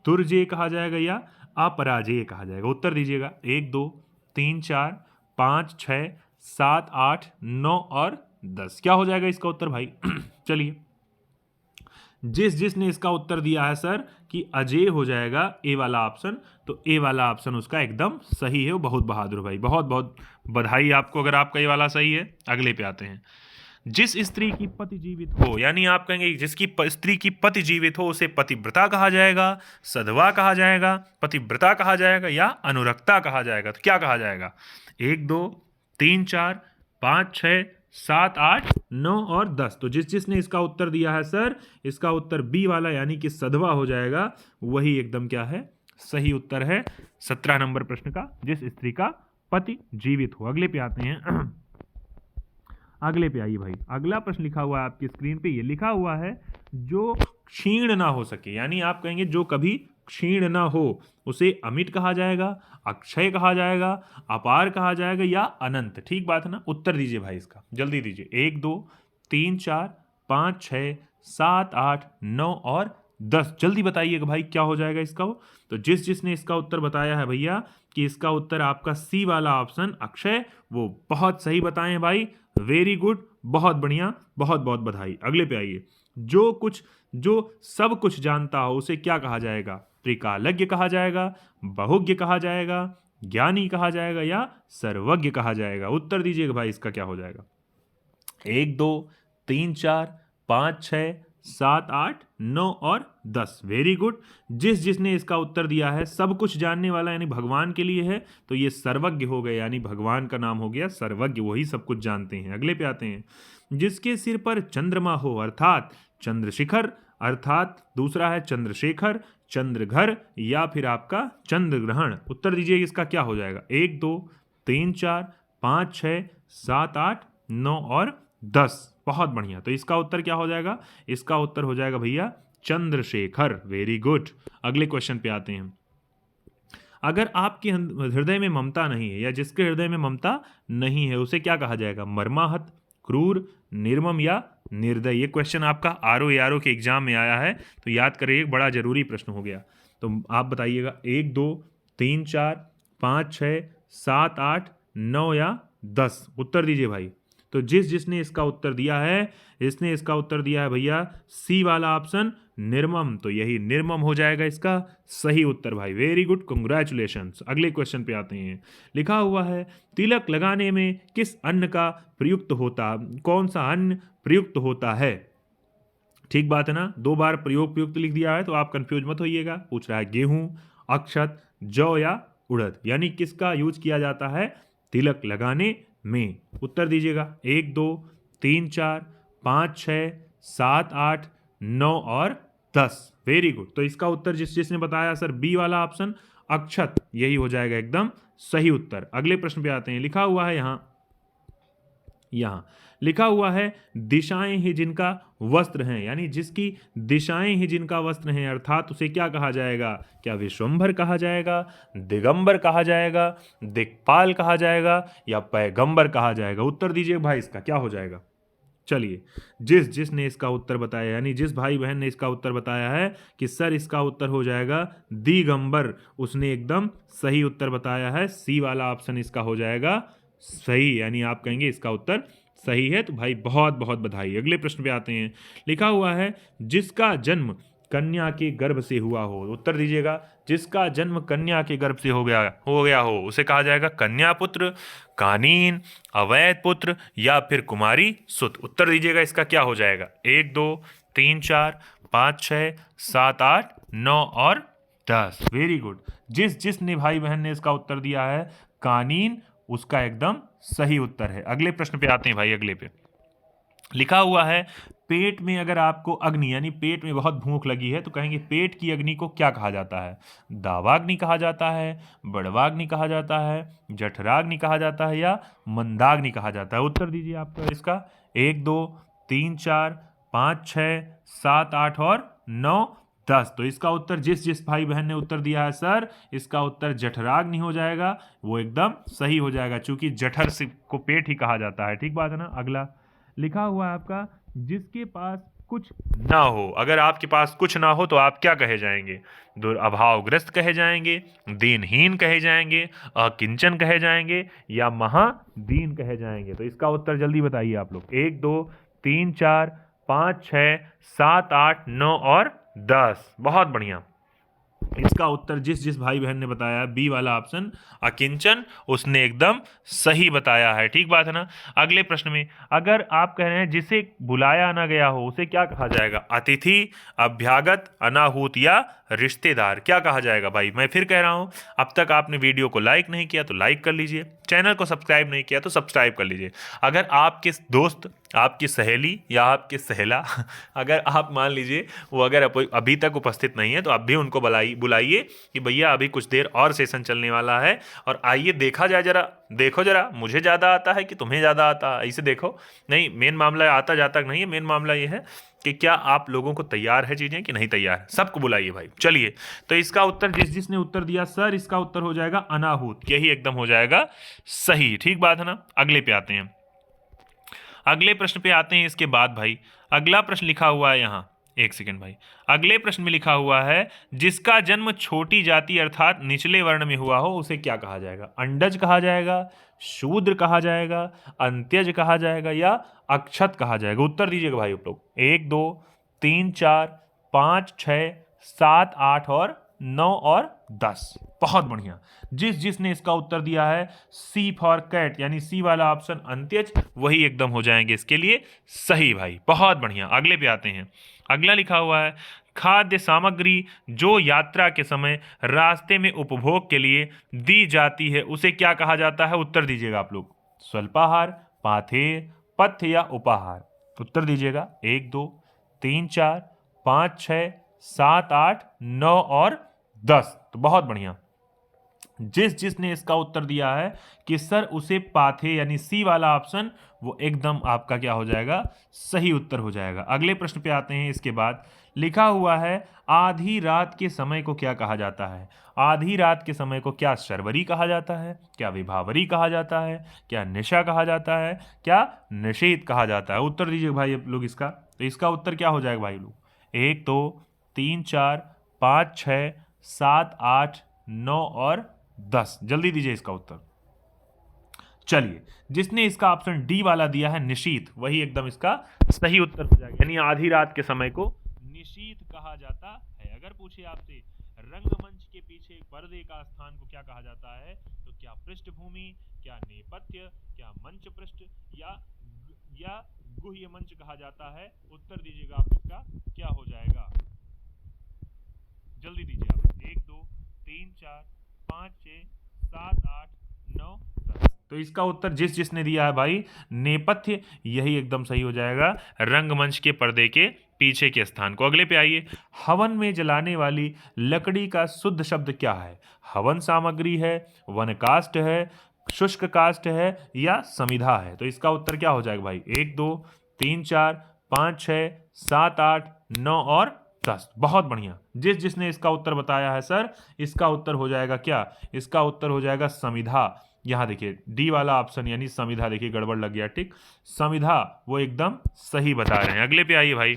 दुर्जेय कहा जाएगा या अपराजेय कहा जाएगा? उत्तर दीजिएगा। 1 2 3 4 5 6 7 8 9 और 10, क्या हो जाएगा इसका उत्तर भाई? चलिए, जिसने इसका उत्तर दिया है सर कि अजेय हो जाएगा ए वाला ऑप्शन, तो ए वाला ऑप्शन उसका एकदम सही है। वो बहुत बहादुर भाई, बहुत बहुत बधाई आपको अगर आपका ये वाला सही है। अगले पे आते हैं। जिस स्त्री की पति जीवित हो, यानी आप कहेंगे जिसकी स्त्री की पति जीवित हो उसे पतिव्रता कहा जाएगा, सधवा कहा जाएगा, पतिव्रता कहा जाएगा या अनुरक्ता कहा जाएगा? तो क्या कहा जाएगा? 1 2 3 4 5 6 7 8 9 और 10, तो जिसने इसका उत्तर दिया है सर, इसका उत्तर बी वाला यानी कि सधवा हो जाएगा, वही एकदम क्या है? सही उत्तर है 17 नंबर प्रश्न का, जिस स्त्री का पति जीवित हो। अगले पे आते हैं। अगले पे आइए भाई, अगला प्रश्न लिखा हुआ है आपकी स्क्रीन पे, ये लिखा हुआ है जो क्षीण ना हो सके, यानी आप कहेंगे जो कभी क्षीण ना हो उसे अमिट कहा जाएगा, अक्षय कहा जाएगा, अपार कहा जाएगा या अनंत? ठीक बात है ना? उत्तर दीजिए भाई इसका, जल्दी दीजिए। 1 2 3 4 5 6 7 8 9 और 10, जल्दी बताइएगा भाई क्या हो जाएगा इसका? तो जिसने इसका उत्तर बताया है भैया कि इसका उत्तर आपका सी वाला ऑप्शन अक्षय, वो बहुत सही बताए हैं भाई, वेरी गुड, बहुत बढ़िया, बहुत बहुत बधाई। अगले पे आइए। जो सब कुछ जानता हो उसे क्या कहा जाएगा? त्रिकालज्ञ कहा जाएगा, बहुज्ञ कहा जाएगा, ज्ञानी कहा जाएगा या सर्वज्ञ कहा जाएगा? उत्तर दीजिएगा भाई इसका क्या हो जाएगा? 1 2 3 4 5 6 7 8 9 और 10, वेरी गुड। जिसने इसका उत्तर दिया है सब कुछ जानने वाला यानी भगवान के लिए है, तो ये सर्वज्ञ हो गए, यानी भगवान का नाम हो गया सर्वज्ञ, वही सब कुछ जानते हैं। अगले पे आते हैं। जिसके सिर पर चंद्रमा हो अर्थात चंद्रशिखर, अर्थात दूसरा है चंद्रशेखर, चंद्रघर या फिर आपका चंद्र ग्रहण? उत्तर दीजिए इसका क्या हो जाएगा? 1 2 3 4 5 6 7 8 9 और 10, बहुत बढ़िया। तो इसका उत्तर क्या हो जाएगा? इसका उत्तर हो जाएगा भैया चंद्रशेखर, वेरी गुड। अगले क्वेश्चन पे आते हैं। अगर आपके हृदय में ममता नहीं है या जिसके हृदय में ममता नहीं है उसे क्या कहा जाएगा? मर्माहत, क्रूर, निर्मम या निर्दय? ये क्वेश्चन आपका आरओ के एग्जाम में आया है, तो याद करिए, बड़ा जरूरी प्रश्न हो गया। तो आप बताइएगा 1 2 3 4 5 6 7 8 9 या 10, उत्तर दीजिए भाई। तो जिसने इसका उत्तर दिया है, इसने इसका उत्तर दिया है भैया सी वाला ऑप्शन निर्मम, तो यही निर्मम हो जाएगा इसका सही उत्तर भाई, वेरी गुड, कंग्रेचुलेशंस। अगले क्वेश्चन पे आते हैं। लिखा हुआ है तिलक लगाने में किस अन्न का प्रयुक्त होता, कौन सा अन्न प्रयुक्त होता है? ठीक बात है ना? 2 बार प्रयुक्त लिख दिया है तो आप कंफ्यूज मत होइएगा। पूछ रहा है गेहूं, अक्षत, जौ या उड़द, यानी किसका यूज किया जाता है तिलक लगाने में? उत्तर दीजिएगा। 1 2 3 4 5 6 7 8 9 और 10, वेरी गुड। तो इसका उत्तर जिसने बताया सर बी वाला ऑप्शन अक्षत, यही हो जाएगा एकदम सही उत्तर। अगले प्रश्न पे आते हैं। लिखा हुआ है यहां लिखा हुआ है दिशाएं ही जिनका वस्त्र हैं, यानी जिसकी दिशाएं ही जिनका वस्त्र हैं, अर्थात उसे क्या कहा जाएगा? क्या विश्वंभर कहा जाएगा, दिगंबर कहा जाएगा, दिक्पाल कहा जाएगा या पैगंबर कहा जाएगा? उत्तर दीजिए भाई इसका क्या हो जाएगा? चलिए, जिसने इसका उत्तर बताया, यानी जिस भाई बहन ने इसका उत्तर बताया है कि सर इसका उत्तर हो जाएगा दिगंबर, उसने एकदम सही उत्तर बताया है, सी वाला ऑप्शन इसका हो जाएगा सही, यानी आप कहेंगे इसका उत्तर सही है। तो भाई बहुत बहुत बधाई। अगले प्रश्न पे आते हैं। लिखा हुआ है जिसका जन्म कन्या के गर्भ से हुआ हो, उत्तर दीजिएगा। जिसका जन्म कन्या के गर्भ से हो गया हो उसे कहा जाएगा कन्या पुत्र, कानीन, अवैध पुत्र या फिर कुमारी सुत? उत्तर दीजिएगा इसका क्या हो जाएगा? 1 2 3 4 5 6 7 8 9 और 10, वेरी गुड। जिसने भाई बहन ने इसका उत्तर दिया है कानीन, उसका एकदम सही उत्तर है। अगले प्रश्न पे आते हैं भाई। अगले पे लिखा हुआ है पेट में अगर आपको अग्नि यानी पेट में बहुत भूख लगी है तो कहेंगे पेट की अग्नि को क्या कहा जाता है? दावाग्नि कहा जाता है, बड़वाग्नि कहा जाता है, जठराग्नि कहा जाता है या मंदाग्नि कहा जाता है? उत्तर दीजिए आपका इसका। 1 2 3 4 5 6 7 8 और 9 10। तो इसका उत्तर जिस जिस भाई बहन ने उत्तर दिया है सर, इसका उत्तर जठराग्नि हो जाएगा, वो एकदम सही हो जाएगा, क्योंकि जठर से को पेट ही कहा जाता है। ठीक बात है ना। अगला लिखा हुआ है आपका जिसके पास कुछ ना हो। अगर आपके पास कुछ ना हो तो आप क्या कहे जाएंगे? दुर्अभावग्रस्त कहे जाएंगे, दीनहीन कहे जाएंगे, अकिंचन कहे जाएंगे या महादीन कहे जाएंगे? तो इसका उत्तर जल्दी बताइए आप लोग। 1 2 3 4 5 6 7 8 9 और 10। बहुत बढ़िया। इसका उत्तर जिस जिस भाई बहन ने बताया बी वाला ऑप्शन अकिंचन, उसने एकदम सही बताया है। ठीक बात है ना। अगले प्रश्न में अगर आप कह रहे हैं जिसे बुलाया ना गया हो उसे क्या कहा जाएगा? अतिथि, अभ्यागत, अनाहूत या रिश्तेदार? क्या कहा जाएगा भाई? मैं फिर कह रहा हूं, अब तक आपने वीडियो को लाइक नहीं किया तो लाइक कर लीजिए, चैनल को सब्सक्राइब नहीं किया तो सब्सक्राइब कर लीजिए। अगर आपके दोस्त, आपकी सहेली या आपके सहेला अगर आप मान लीजिए वो अगर अभी तक उपस्थित नहीं है तो आप भी उनको बुलाइए कि भैया अभी कुछ देर और सेशन चलने वाला है और आइए देखा जाए, जरा देखो जरा मुझे ज़्यादा आता है कि तुम्हें ज़्यादा आता है, ऐसे देखो। नहीं, मेन मामला आता जाता नहीं है, मेन मामला ये है कि क्या आप लोगों को तैयार है चीज़ें कि नहीं तैयार है। सबको बुलाइए भाई। चलिए, तो इसका उत्तर जिस जिसने उत्तर दिया सर, इसका उत्तर हो जाएगा अनाहूत, यही एकदम हो जाएगा सही। ठीक बात है ना। अगले पे आते हैं, अगले प्रश्न पे आते हैं इसके बाद भाई। अगला प्रश्न लिखा हुआ है यहाँ, एक सेकेंड भाई। अगले प्रश्न में लिखा हुआ है जिसका जन्म छोटी जाति अर्थात निचले वर्ण में हुआ हो उसे क्या कहा जाएगा? अंडज कहा जाएगा, शूद्र कहा जाएगा, अंत्यज कहा जाएगा या अक्षत कहा जाएगा? उत्तर दीजिएगा भाई आप लोग। 1 2 3 4 5 6 7 8 और 9 और 10। बहुत बढ़िया। जिस जिसने इसका उत्तर दिया है सी फॉर कैट यानी सी वाला ऑप्शन अंत्यज, वही एकदम हो जाएंगे इसके लिए सही भाई। बहुत बढ़िया। अगले पे आते हैं। अगला लिखा हुआ है खाद्य सामग्री जो यात्रा के समय रास्ते में उपभोग के लिए दी जाती है उसे क्या कहा जाता है? उत्तर दीजिएगा आप लोग। स्वल्पाहार, पाथेय, पथ्य या उपाहार? उत्तर दीजिएगा। 1 2 3 4 5 6 7 8 9 और 10। तो बहुत बढ़िया। जिस जिसने इसका उत्तर दिया है कि सर उसे पाथे यानी सी वाला ऑप्शन, वो एकदम आपका क्या हो जाएगा? सही उत्तर हो जाएगा। अगले प्रश्न पे आते हैं। इसके बाद लिखा हुआ है आधी रात के समय को क्या कहा जाता है? आधी रात के समय को क्या शर्वरी कहा जाता है, क्या विभावरी कहा जाता है, क्या निशा कहा जाता है, क्या निषेध कहा जाता है? उत्तर दीजिए भाई आप लोग इसका। तो इसका उत्तर क्या हो जाएगा भाई लोग? 1 2 3 4 5 6 7 8 9 और 10। जल्दी दीजिए इसका उत्तर। चलिए, जिसने इसका ऑप्शन डी वाला दिया है निशीथ, वही एकदम इसका सही उत्तर हो जाएगा। यानी आधी रात के समय को निशीथ कहा जाता है। अगर पूछे आपसे रंगमंच के पीछे पर्दे का स्थान को क्या कहा जाता है, तो क्या पृष्ठभूमि, क्या नेपथ्य, क्या मंच पृष्ठ या गुह्य मंच कहा जाता है? उत्तर दीजिएगा आप, इसका क्या हो जाएगा? जल्दी दीजिए आप। 1 2 3 4 5 6 7 8 9 10। तो इसका उत्तर जिस जिसने दिया है भाई नेपथ्य, यही एकदम सही हो जाएगा, रंगमंच के पर्दे के पीछे के स्थान को। अगले पे आइए। हवन में जलाने वाली लकड़ी का शुद्ध शब्द क्या है? हवन सामग्री है, वन काष्ठ है, शुष्क काष्ठ है या समिधा है? तो इसका उत्तर क्या हो जाएगा भाई? 1 2 3 4 5 6 7 8 9 और 10। बहुत बढ़िया। जिस जिसने इसका उत्तर बताया है सर, इसका उत्तर हो जाएगा क्या? इसका उत्तर हो जाएगा समिधा। यहां देखिए डी वाला ऑप्शन यानी समिधा, देखिए गड़बड़ लग गया। ठीक, समिधा वो एकदम सही बता रहे हैं। अगले पे आइए भाई।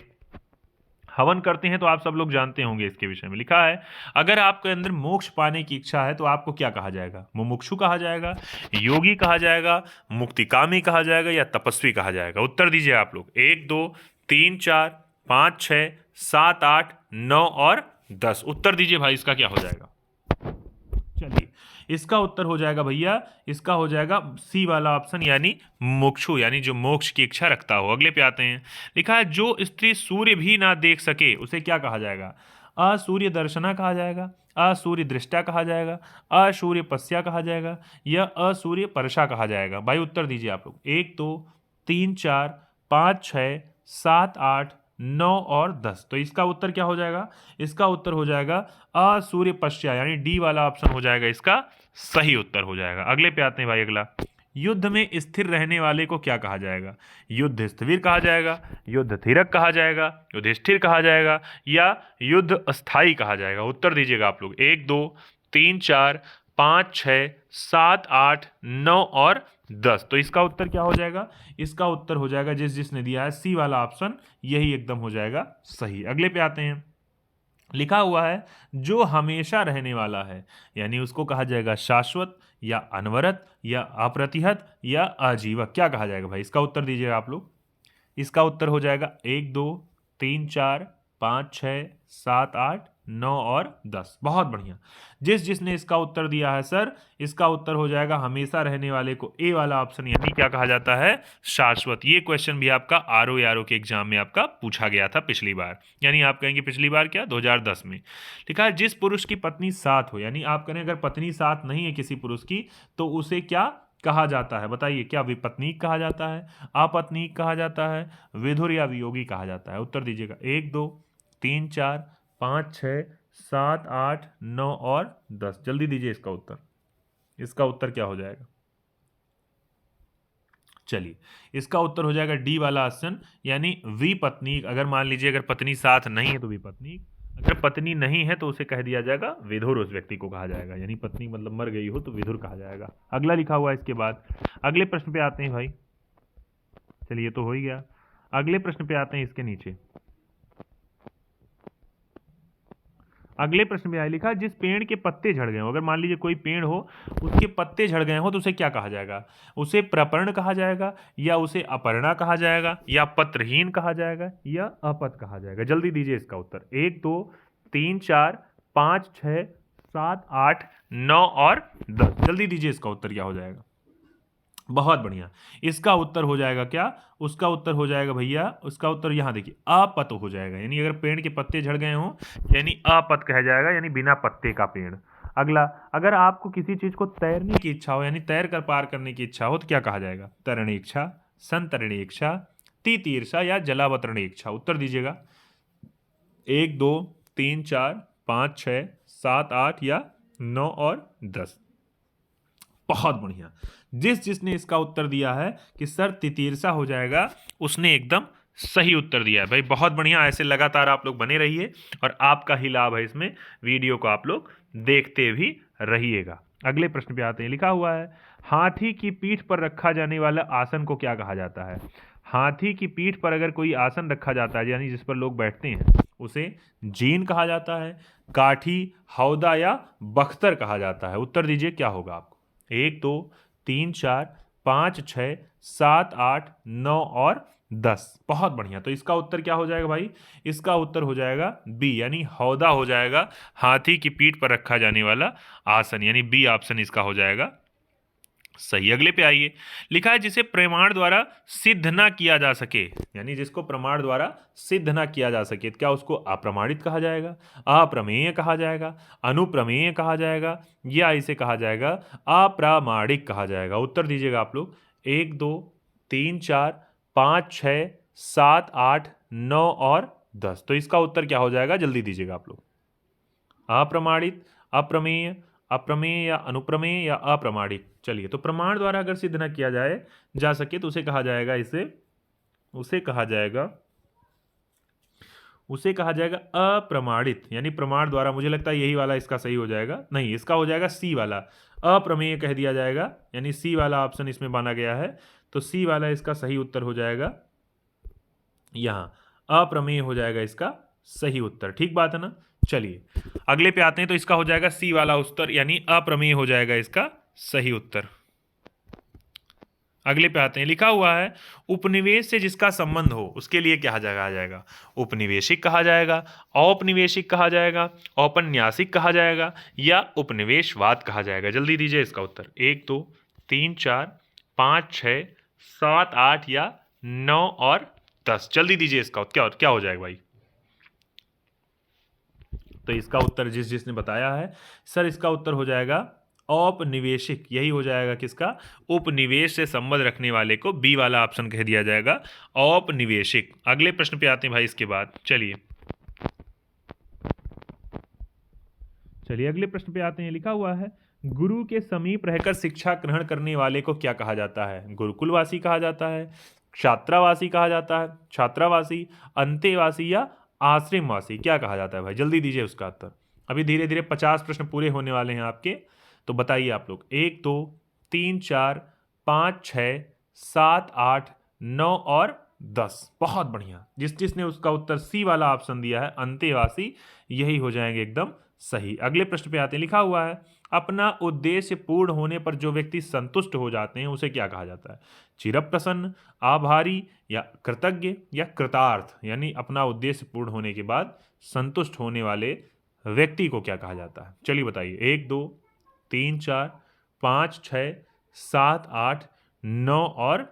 हवन करते हैं तो आप सब लोग जानते होंगे, इसके विषय में लिखा है अगर आपके अंदर मोक्ष पाने की इच्छा है तो आपको क्या कहा जाएगा? मुमुक्षु कहा जाएगा, योगी कहा जाएगा, मुक्तिकामी कहा जाएगा या तपस्वी कहा जाएगा? उत्तर दीजिए आप लोग। 1 2 3 4 5 6 7 8 9 और 10। उत्तर दीजिए भाई, इसका क्या हो जाएगा? चलिए, इसका उत्तर हो जाएगा भैया, इसका हो जाएगा सी वाला ऑप्शन यानी मुक्षु, यानी जो मोक्ष की इच्छा रखता हो। अगले पे आते हैं। लिखा है जो स्त्री सूर्य भी ना देख सके उसे क्या कहा जाएगा? असूर्य दर्शना कहा जाएगा, असूर्य दृष्टा कहा जाएगा, असूर्य पस्या कहा जाएगा या असूर्य परशा कहा जाएगा? भाई उत्तर दीजिए आप लोग। 1 2 3 4 5 6 7 8 9 और 10। तो इसका उत्तर क्या हो जाएगा? इसका उत्तर हो जाएगा असूर्य पश्या, यानी डी वाला ऑप्शन हो जाएगा इसका सही उत्तर हो जाएगा। अगले पे आते हैं भाई। अगला, युद्ध में स्थिर रहने वाले को क्या कहा जाएगा? युद्ध स्थविर कहा जाएगा, युद्ध थीरक कहा जाएगा, युधिष्ठिर कहा जाएगा, या युद्ध अस्थाई कहा जाएगा? उत्तर दीजिएगा आप लोग। 1 2 3 4 5 6 7 8 9 और 10। तो इसका उत्तर क्या हो जाएगा? इसका उत्तर हो जाएगा जिसने दिया है सी वाला ऑप्शन, यही एकदम हो जाएगा सही। अगले पे आते हैं। लिखा हुआ है जो हमेशा रहने वाला है, यानी उसको कहा जाएगा शाश्वत या अनवरत या अप्रतिहत या आजीवक। क्या कहा जाएगा भाई? इसका उत्तर दीजिएगा आप लोग। इसका उत्तर हो जाएगा 1 2 3 4 5 6 7 8 9 और 10। बहुत बढ़िया। जिसने इसका उत्तर दिया है सर, इसका उत्तर हो जाएगा हमेशा रहने वाले को ए वाला ऑप्शन, यानी क्या कहा जाता है? शाश्वत। ये क्वेश्चन भी आपका आरओ के एग्जाम में आपका पूछा गया था पिछली बार, यानी आप कहेंगे पिछली बार क्या, 2010 में। लिखा है जिस पुरुष की पत्नी साथ हो, यानी आप कहें अगर पत्नी साथ नहीं है किसी पुरुष की तो उसे क्या कहा जाता है? बताइए, क्या विपत्नीक कहा जाता है, अपत्नीक कहा जाता है, विधुर या वियोगी कहा जाता है? उत्तर दीजिएगा। 1 2 3 4 5 6 7 8 9 और 10। जल्दी दीजिए इसका उत्तर। इसका उत्तर क्या हो जाएगा? चलिए, इसका उत्तर हो जाएगा डी वाला ऑप्शन, यानी विपत्नीक। अगर मान लीजिए अगर पत्नी साथ नहीं है तो विपत्नीक, अगर पत्नी नहीं है तो उसे कह दिया जाएगा विधुर, उस व्यक्ति को कहा जाएगा, यानी पत्नी मतलब मर गई हो तो विधुर कहा जाएगा। अगला लिखा हुआ है इसके बाद। अगले प्रश्न पे आते हैं भाई। चलिए, तो हो ही गया। अगले प्रश्न पे आते हैं इसके नीचे। अगले प्रश्न में आया, लिखा जिस पेड़ के पत्ते झड़ गए हो, अगर मान लीजिए कोई पेड़ हो उसके पत्ते झड़ गए हो तो उसे क्या कहा जाएगा? उसे प्रपर्ण कहा जाएगा, या उसे अपर्णा कहा जाएगा, या पत्रहीन कहा जाएगा, या अपत कहा जाएगा? जल्दी दीजिए इसका उत्तर। 1 2 3 4 5 6 7 8 9 और 10। जल्दी दीजिए इसका उत्तर क्या हो जाएगा? बहुत बढ़िया। इसका उत्तर हो जाएगा क्या? उसका उत्तर हो जाएगा भैया, उसका उत्तर यहां देखिए, अपत हो जाएगा। यानी अगर पेड़ के पत्ते झड़ गए हों यानी अपत कहा जाएगा, यानी बिना पत्ते का पेड़। अगला, अगर आपको किसी चीज को तैरने की इच्छा हो, यानी तैर कर पार करने की इच्छा हो तो क्या कहा जाएगा? तरणेच्छा, संतरणेच्छा, तितीर्षा या जलावतरणेच्छा? उत्तर दीजिएगा। 1 2 3 4 5 6 7 8 या 9 और 10। बहुत बढ़िया। जिसने इसका उत्तर दिया है कि सर तितीर्षा हो जाएगा, उसने एकदम सही उत्तर दिया है भाई। बहुत बढ़िया। ऐसे लगातार आप लोग बने रहिए और आपका ही लाभ है इसमें। वीडियो को आप लोग देखते भी रहिएगा। अगले प्रश्न पे आते हैं। लिखा हुआ है हाथी की पीठ पर रखा जाने वाला आसन को क्या कहा जाता है? हाथी की पीठ पर अगर कोई आसन रखा जाता है, यानी जिस पर लोग बैठते हैं, उसे जीन कहा जाता है, काठी, हौदा या बख्तर कहा जाता है? उत्तर दीजिए क्या होगा आपको। 1 2 3 4 5 6 7 8 9 और 10। बहुत बढ़िया। तो इसका उत्तर क्या हो जाएगा भाई? इसका उत्तर हो जाएगा बी, यानी हौदा हो जाएगा। हाथी की पीठ पर रखा जाने वाला आसन, यानी बी ऑप्शन इसका हो जाएगा सही। अगले पे आइए। लिखा है जिसे प्रमाण द्वारा सिद्ध ना किया जा सके, यानी जिसको प्रमाण द्वारा सिद्ध ना किया जा सके, क्या उसको अप्रमाणित कहा जाएगा, अप्रमेय कहा जाएगा, अनुप्रमेय कहा जाएगा, या इसे कहा जाएगा अप्रामाणिक कहा जाएगा? उत्तर दीजिएगा आप लोग। 1 2 3 4 5 6 7 8 9 और 10। तो इसका उत्तर क्या हो जाएगा? जल्दी दीजिएगा आप लोग। अप्रमाणित, अप्रमेय, अप्रमेय या अनुप्रमेय या अप्रमाणिक? चलिए, तो प्रमाण द्वारा अगर सिद्ध न किया जाए जा सके तो उसे कहा जाएगा उसे कहा जाएगा अप्रमाणित, यानी प्रमाण द्वारा। मुझे लगता है यही वाला इसका सही हो जाएगा। नहीं, इसका हो जाएगा सी वाला, अप्रमेय कह दिया जाएगा, यानी सी वाला ऑप्शन इसमें माना गया है। तो सी वाला इसका सही उत्तर हो जाएगा। यहां अप्रमेय हो जाएगा इसका सही उत्तर। ठीक बात है ना? चलिए अगले पे आते हैं। तो इसका हो जाएगा सी वाला उत्तर, यानी अप्रमेय हो जाएगा इसका सही उत्तर। अगले पे आते हैं। लिखा हुआ है उपनिवेश से जिसका संबंध हो उसके लिए क्या कहा जाएगा? उपनिवेशिक कहा जाएगा, औपनिवेशिक कहा जाएगा, औपन्यासिक कहा जाएगा, या उपनिवेशवाद कहा जाएगा? जल्दी दीजिए इसका उत्तर। 1 2 3 4 5 6 7 8 या 9 और 10। जल्दी दीजिए इसका उत्तर क्या हो जाएगा भाई? तो इसका उत्तर जिसने बताया है सर, इसका उत्तर हो जाएगा औपनिवेशिक, यही हो जाएगा किसका, उपनिवेश से संबंध रखने वाले को बी वाला ऑप्शन कह दिया जाएगा, औपनिवेशिक। अगले प्रश्न पे आते हैं भाई इसके बाद। चलिए अगले प्रश्न पे आते हैं। लिखा हुआ है, गुरु के समीप रहकर शिक्षा ग्रहण करने वाले को क्या कहा जाता है? गुरुकुलवासी कहा जाता है, छात्रावासी कहा जाता है, छात्रावासी, अंतेवासी या आश्रमवासी, क्या कहा जाता है भाई? जल्दी दीजिए उसका उत्तर। अभी धीरे धीरे 50 प्रश्न पूरे होने वाले हैं आपके, तो बताइए आप लोग। 1 2 3 4 5 6 7 8 9 और 10। बहुत बढ़िया। जिसने उसका उत्तर सी वाला ऑप्शन दिया है, अंतेवासी, यही हो जाएंगे एकदम सही। अगले प्रश्न पे आते हैं। लिखा हुआ है, अपना उद्देश्य पूर्ण होने पर जो व्यक्ति संतुष्ट हो जाते हैं उसे क्या कहा जाता है? चिरप्रसन्न, आभारी या कृतज्ञ या कृतार्थ? यानी अपना उद्देश्य पूर्ण होने के बाद संतुष्ट होने वाले व्यक्ति को क्या कहा जाता है? चलिए बताइए। 1 2 3 4 5 6 7 8 9 और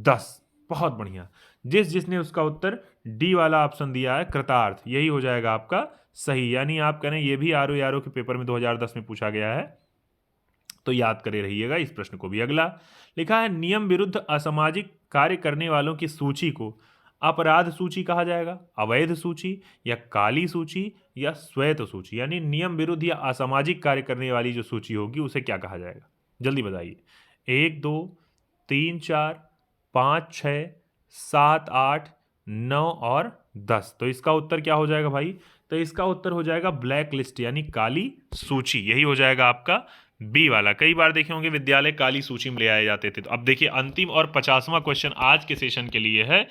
10। बहुत बढ़िया। जिसने उसका उत्तर डी वाला ऑप्शन दिया है, कृतार्थ, यही हो जाएगा आपका सही। यानी आप कह रहे हैं ये भी आरओ के पेपर में 2010 में पूछा गया है, तो याद करे रहिएगा इस प्रश्न को भी। अगला लिखा है, नियम विरुद्ध असामाजिक कार्य करने वालों की सूची को अपराध सूची कहा जाएगा, अवैध सूची या काली सूची या श्वेत सूची? यानी नियम विरुद्ध या असामाजिक कार्य करने वाली जो सूची होगी उसे क्या कहा जाएगा? जल्दी बताइए। 1 2 3 4 5 6 7 8 9 और 10। तो इसका उत्तर क्या हो जाएगा भाई? तो इसका उत्तर हो जाएगा ब्लैक लिस्ट, यानी काली सूची, यही हो जाएगा आपका बी वाला। कई बार देखे होंगे विद्यालय काली सूची में ले आए जाते थे। तो अब देखिए अंतिम और 50वां क्वेश्चन आज के सेशन के लिए है,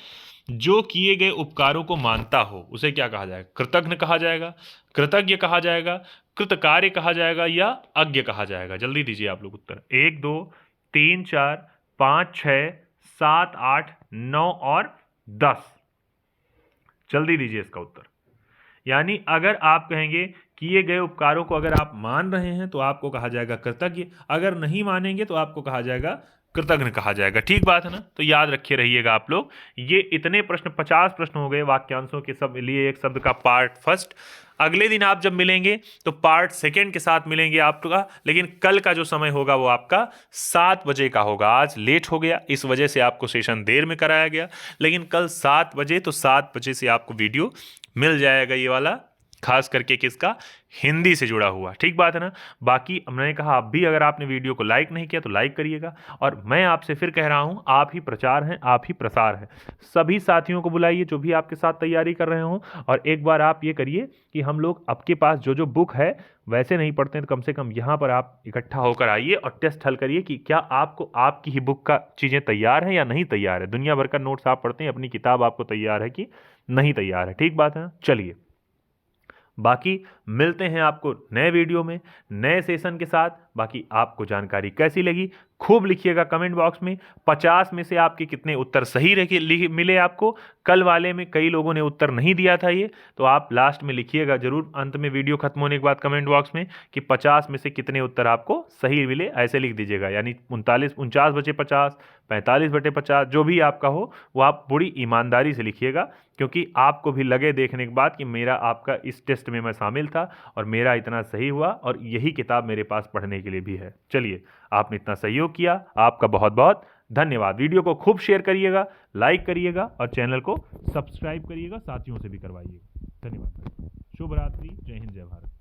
जो किए गए उपकारों को मानता हो उसे क्या कहा जाएगा? कृतज्ञ कहा जाएगा, कृतज्ञ कहा जाएगा, कृतकार्य कहा जाएगा या अज्ञ कहा जाएगा? जल्दी दीजिए आप लोग उत्तर। 1 2 3 4 5 6 7 8 9 और 10। जल्दी दीजिए इसका उत्तर। यानी अगर आप कहेंगे किए गए उपकारों को अगर आप मान रहे हैं तो आपको कहा जाएगा कृतज्ञ, अगर नहीं मानेंगे तो आपको कहा जाएगा कृतज्ञ कहा जाएगा। ठीक बात है ना? तो याद रखे रहिएगा आप लोग। ये इतने प्रश्न, 50 प्रश्न हो गए वाक्यांशों के सब लिए एक शब्द का पार्ट फर्स्ट। अगले दिन आप जब मिलेंगे तो पार्ट सेकेंड के साथ मिलेंगे आपका, लेकिन कल का जो समय होगा वो आपका 7 बजे का होगा। आज लेट हो गया, इस वजह से आपको सेशन देर में कराया गया, लेकिन कल 7 बजे, तो 7 बजे से आपको वीडियो मिल जाएगा, ये वाला, खास करके किसका? हिंदी से जुड़ा हुआ। ठीक बात है ना? बाकी मैंने कहा आप भी अगर आपने वीडियो को लाइक नहीं किया तो लाइक करिएगा। और मैं आपसे फिर कह रहा हूं, आप ही प्रचार हैं, आप ही प्रसार हैं। सभी साथियों को बुलाइए जो भी आपके साथ तैयारी कर रहे हों, और एक बार आप ये करिए कि हम लोग आपके पास जो बुक है वैसे नहीं पढ़ते हैं तो कम से कम यहाँ पर आप इकट्ठा होकर आइए और टेस्ट हल करिए कि क्या आपको आपकी ही बुक का चीज़ें तैयार हैं या नहीं तैयार है। दुनिया भर का नोट्स आप पढ़ते हैं, अपनी किताब आपको तैयार है कि नहीं तैयार है? ठीक बात है ना? चलिए, बाकी मिलते हैं आपको नए वीडियो में नए सेशन के साथ। बाकी आपको जानकारी कैसी लगी खूब लिखिएगा कमेंट बॉक्स में। 50 में से आपके कितने उत्तर सही मिले आपको? कल वाले में कई लोगों ने उत्तर नहीं दिया था, ये तो आप लास्ट में लिखिएगा जरूर, अंत में वीडियो खत्म होने के बाद कमेंट बॉक्स में कि 50 में से कितने उत्तर आपको सही मिले, ऐसे लिख दीजिएगा। यानी 49/50, 45/50, जो भी आपका हो वो आप बड़ी ईमानदारी से लिखिएगा, क्योंकि आपको भी लगे देखने के बाद कि मेरा आपका इस टेस्ट में मैं शामिल था और मेरा इतना सही हुआ और यही किताब मेरे पास पढ़ने के लिए भी है। चलिए, आपने इतना सहयोग किया, आपका बहुत बहुत धन्यवाद। वीडियो को खूब शेयर करिएगा, लाइक करिएगा और चैनल को सब्सक्राइब करिएगा, साथियों से भी करवाइएगा। धन्यवाद। शुभ रात्रि। जय हिंद, जय भारत।